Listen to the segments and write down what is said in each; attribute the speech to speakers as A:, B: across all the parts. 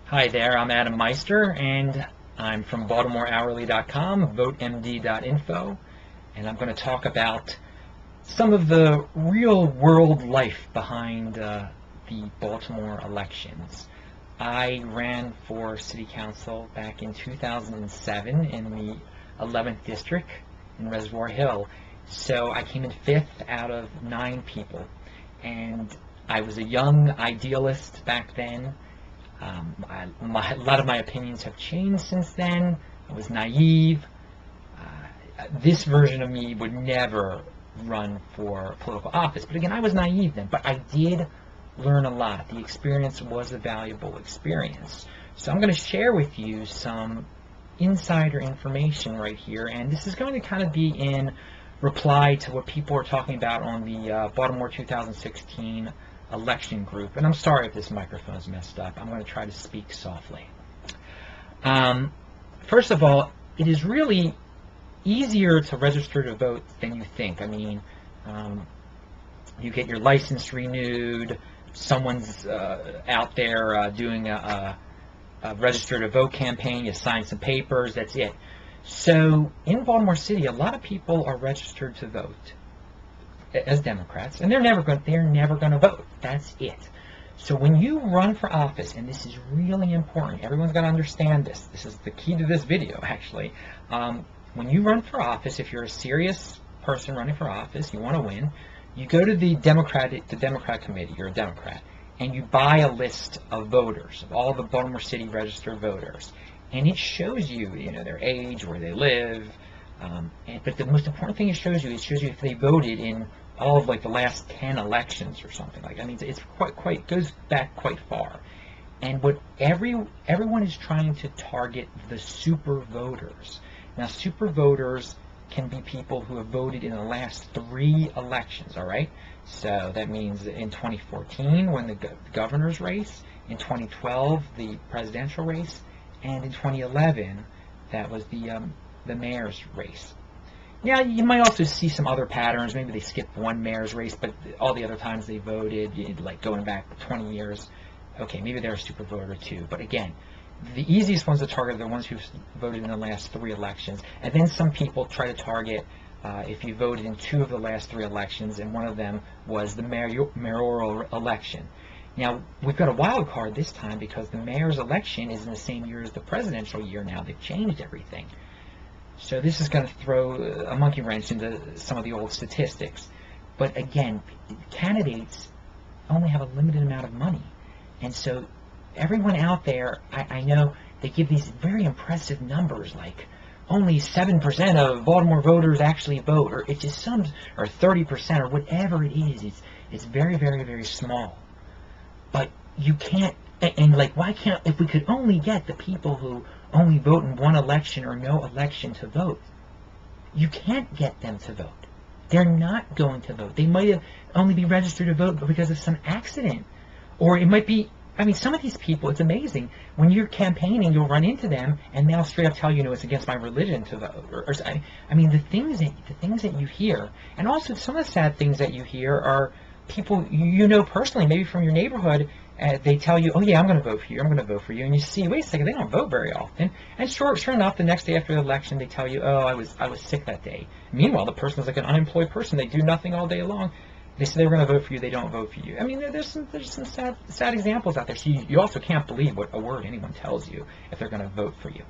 A: Hi there, I'm Adam Meister, and I'm from BaltimoreHourly.com, VoteMD.info, and I'm going to talk about some of the real-world life behind the Baltimore elections. I ran for City Council back in 2007 in the 11th District in Reservoir Hill, so I came in 5th out of 9 people, and I was a young idealist back then. A lot of my opinions have changed since then. I was naive. This version of me would never run for political office. But again, I was naive then. But I did learn a lot. The experience was a valuable experience. So I'm going to share with you some insider information right here. And this is going to kind of be in reply to what people are talking about on the Baltimore 2016 election group. And I'm sorry if this microphone's messed up. I'm going to try to speak softly. First of all, it is really easier to register to vote than you think. I mean, you get your license renewed, someone's out there doing a register to vote campaign, you sign some papers, that's it. So in Baltimore City, a lot of people are registered to vote as Democrats, and they're never going to vote. That's it. So when you run for office, and this is really important, everyone's got to understand this. This is the key to this video, actually. When you run for office, if you're a serious person running for office, you want to win, you go to the Democrat committee, you're a Democrat, and you buy a list of voters, of all the Baltimore City registered voters, and it shows you, their age, where they live, but the most important thing it shows you if they voted in all of the last 10 elections or something like that. I mean, it's goes back quite far. And what everyone is trying to target the super voters. Now, super voters can be people who have voted in the last 3 elections, all right? So that means in 2014, when the governor's race, in 2012, the presidential race, and in 2011, that was the mayor's race. Now, you might also see some other patterns. Maybe they skipped one mayor's race, but all the other times they voted, like going back 20 years, okay, maybe they're a super voter too. But again, the easiest ones to target are the ones who voted in the last 3 elections. And then some people try to target if you voted in 2 of the last 3 elections, and one of them was the mayoral election. Now, we've got a wild card this time because the mayor's election is in the same year as the presidential year now. They've changed everything. So this is going to throw a monkey wrench into some of the old statistics. But again, candidates only have a limited amount of money. And so everyone out there, I know, they give these very impressive numbers, like only 7% of Baltimore voters actually vote, or it's just or 30%, or whatever it is. It's very, very, very small. But you can't, and why can't, if we could only get the people who only vote in 1 election or no election to vote, you can't get them to vote. They're not going to vote. They might have only be registered to vote because of some accident. Or it might be, I mean, some of these people, it's amazing. When you're campaigning, you'll run into them, and they'll straight up tell you, it's against my religion to vote. I mean, the things that you hear, and also some of the sad things that you hear are people you know personally, maybe from your neighborhood. They tell you, oh yeah, I'm going to vote for you, I'm going to vote for you, and you see, wait a second, they don't vote very often. And sure enough, the next day after the election, they tell you, oh, I was sick that day. Meanwhile, the person is like an unemployed person. They do nothing all day long. They say they were going to vote for you, they don't vote for you. I mean, there's some sad examples out there. So you also can't believe what a word anyone tells you if they're going to vote for you.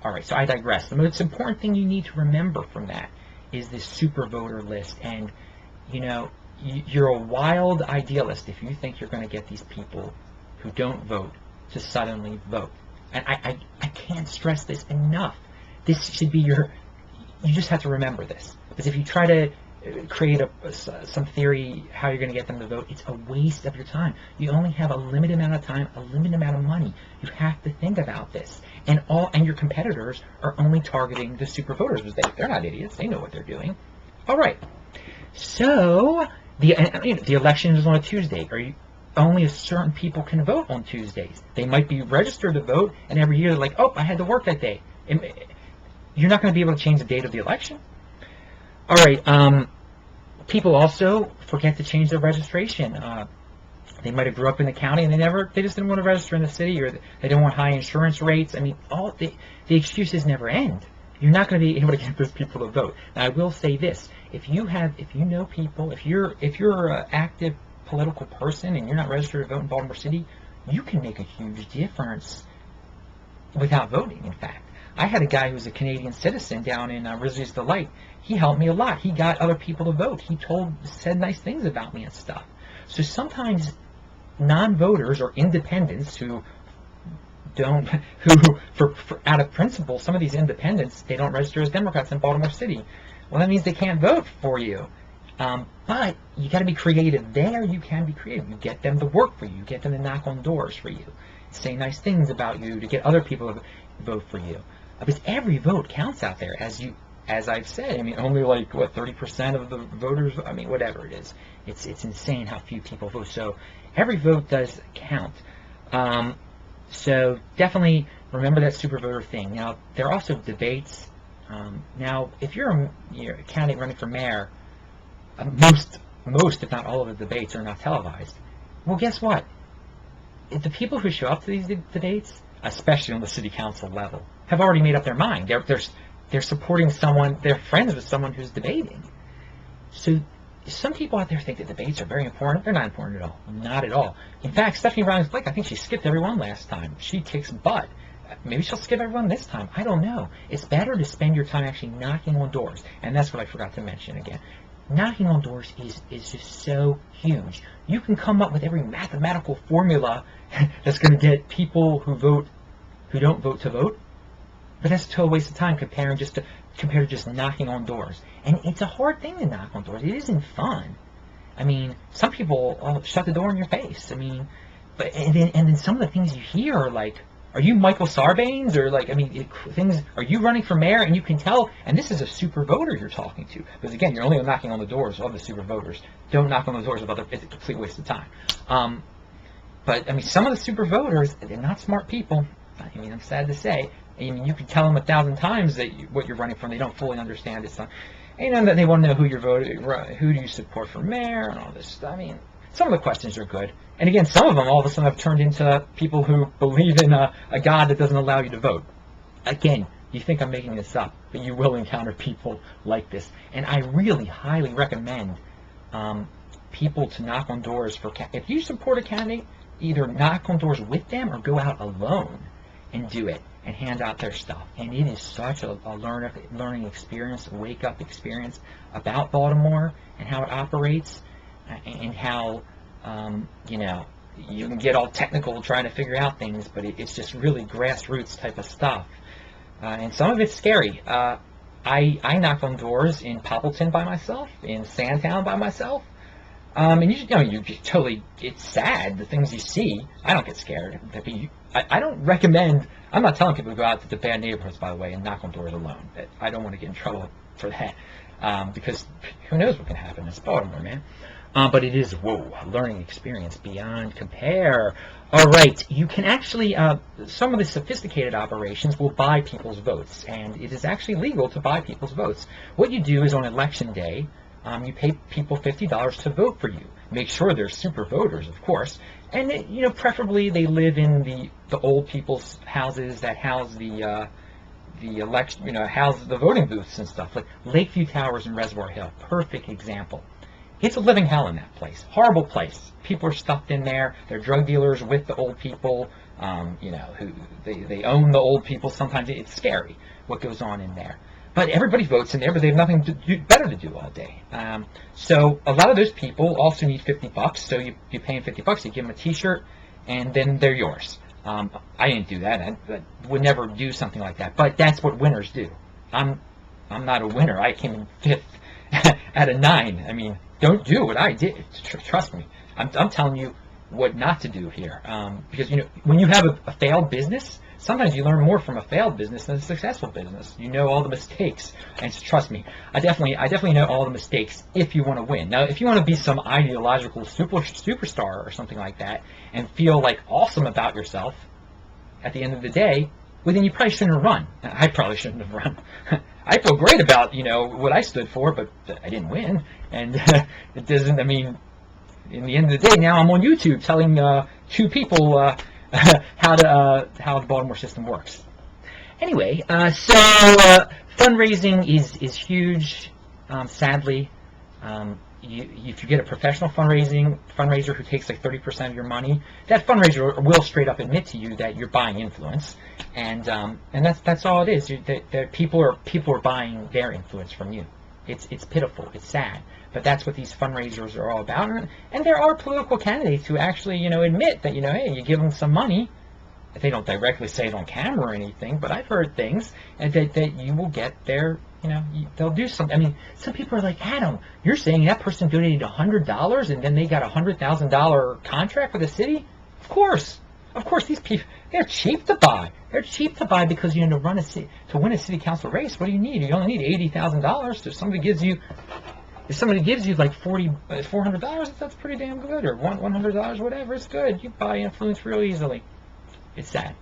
A: All right, so I digress. The most important thing you need to remember from that is this super voter list. And you're a wild idealist if you think you're going to get these people who don't vote to suddenly vote. And I can't stress this enough. This should be you just have to remember this. Because if you try to create some theory how you're going to get them to vote, it's a waste of your time. You only have a limited amount of time, a limited amount of money. You have to think about this. And your competitors are only targeting the super voters because they're not idiots. They know what they're doing. All right. So the election is on a Tuesday. Only a certain people can vote on Tuesdays. They might be registered to vote, and every year they're like, oh, I had to work that day. You're not going to be able to change the date of the election. All right. People also forget to change their registration. They might have grew up in the county and they just didn't want to register in the city, or they didn't want high insurance rates. I mean, all the excuses never end. You're not going to be able to get those people to vote. Now, I will say this: if you know people, if you're an active political person and you're not registered to vote in Baltimore City, you can make a huge difference without voting. In fact, I had a guy who was a Canadian citizen down in Risley's Delight. He helped me a lot. He got other people to vote. He said nice things about me and stuff. So sometimes non-voters or independents who out of principle, some of these independents, they don't register as Democrats in Baltimore City. Well, that means they can't vote for you. But you got to be creative. There, you can be creative. You get them to work for you. You get them to knock on doors for you, say nice things about you to get other people to vote for you. Because every vote counts out there, as I've said. I mean, only like 30% of the voters. I mean, whatever it is, it's insane how few people vote. So every vote does count. So definitely remember that super voter thing. Now, there are also debates. Now, if you're a candidate running for mayor, most, if not all of the debates are not televised. Well, guess what? The people who show up to these debates, especially on the city council level, have already made up their mind. They're supporting someone, they're friends with someone who's debating. So some people out there think that debates are very important. They're not important at all. Not at all. In fact, Stephanie Rawlings-Blake, I think she skipped everyone last time. She kicks butt. Maybe she'll skip everyone this time. I don't know. It's better to spend your time actually knocking on doors. And that's what I forgot to mention again. Knocking on doors is just so huge. You can come up with every mathematical formula that's going to get people who don't vote to vote, but that's a total waste of time compared to just knocking on doors. And it's a hard thing to knock on doors. It isn't fun. I mean, some people shut the door in your face. I mean, and then some of the things you hear are like, are you Michael Sarbanes? Or like, I mean, are you running for mayor? And you can tell, and this is a super voter you're talking to. Because again, you're only knocking on the doors of the super voters. Don't knock on the doors of other, it's a complete waste of time. But I mean, some of the super voters, they're not smart people. I mean, I'm sad to say. I mean, you can tell them 1,000 times that what you're running for, they don't fully understand it. And then they want to know who you're voting, who do you support for mayor, and all this stuff. I mean, some of the questions are good. And again, some of them all of a sudden have turned into people who believe in a God that doesn't allow you to vote. Again, you think I'm making this up, but you will encounter people like this. And I really highly recommend people to knock on doors if you support a candidate, either knock on doors with them or go out alone and do it and hand out their stuff. And it is such a learning experience, a wake-up experience about Baltimore and how it operates, and how, you can get all technical trying to figure out things, but it's just really grassroots type of stuff. And some of it's scary. I knock on doors in Poppleton by myself, in Sandtown by myself. And it's sad, the things you see. I don't get scared. I don't recommend, I'm not telling people to go out to the bad neighborhoods, by the way, and knock on doors alone. I don't want to get in trouble for that, because who knows what can happen. It's Baltimore, man. But it is, a learning experience beyond compare. All right, you can actually, some of the sophisticated operations will buy people's votes, and it is actually legal to buy people's votes. What you do is on election day, you pay people $50 to vote for you. Make sure they're super voters, of course, and preferably they live in the old people's houses that house the election, house the voting booths and stuff, like Lakeview Towers and Reservoir Hill. Perfect example. It's a living hell in that place. Horrible place. People are stuffed in there. They're drug dealers with the old people. Who they own the old people. Sometimes it's scary what goes on in there. But everybody votes in there, but they have nothing better to do all day. So a lot of those people also need $50. So you pay them $50. You give them a T-shirt, and then they're yours. I didn't do that. I would never do something like that. But that's what winners do. I'm not a winner. I came in 5th out of 9. I mean, don't do what I did. Trust me. I'm telling you what not to do here. Because when you have a failed business, sometimes you learn more from a failed business than a successful business. You know all the mistakes, and trust me, I definitely know all the mistakes if you want to win. Now, if you want to be some ideological superstar or something like that, and feel like awesome about yourself at the end of the day, well, then you probably shouldn't have run. I probably shouldn't have run. I feel great about what I stood for, but I didn't win, and it doesn't. I mean, in the end of the day, now I'm on YouTube telling 2 people how the Baltimore system works. Anyway, fundraising is huge. Sadly, if you get a professional fundraiser who takes like 30% of your money, that fundraiser will straight up admit to you that you're buying influence, and that's all it is. That people are buying their influence from you. It's pitiful. It's sad. But that's what these fundraisers are all about. And there are political candidates who actually, admit that, hey, you give them some money. They don't directly say it on camera or anything, but I've heard things, and that you will get their, they'll do something. I mean, some people are like, Adam, you're saying that person donated $100 and then they got a $100,000 contract with the city? Of course, these people, they're cheap to buy. They're cheap to buy because, to win a city council race, what do you need? You only need $80,000. If somebody gives you like $400, that's pretty damn good, or $100, whatever, it's good. You buy influence real easily. It's sad.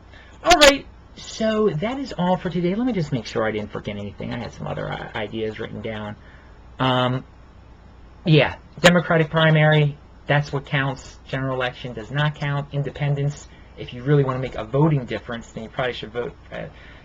A: All right, so that is all for today. Let me just make sure I didn't forget anything. I had some other ideas written down. Yeah, Democratic primary, that's what counts. General election does not count. Independents, if you really want to make a voting difference, then you probably should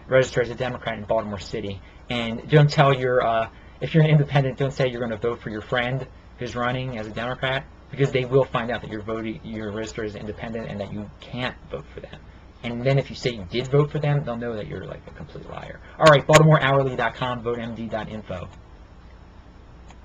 A: register as a Democrat in Baltimore City. And don't tell if you're an independent, don't say you're going to vote for your friend who's running as a Democrat, because they will find out that you're registered as an independent and that you can't vote for them. And then if you say you did vote for them, they'll know that you're like a complete liar. All right, BaltimoreHourly.com, VoteMD.info.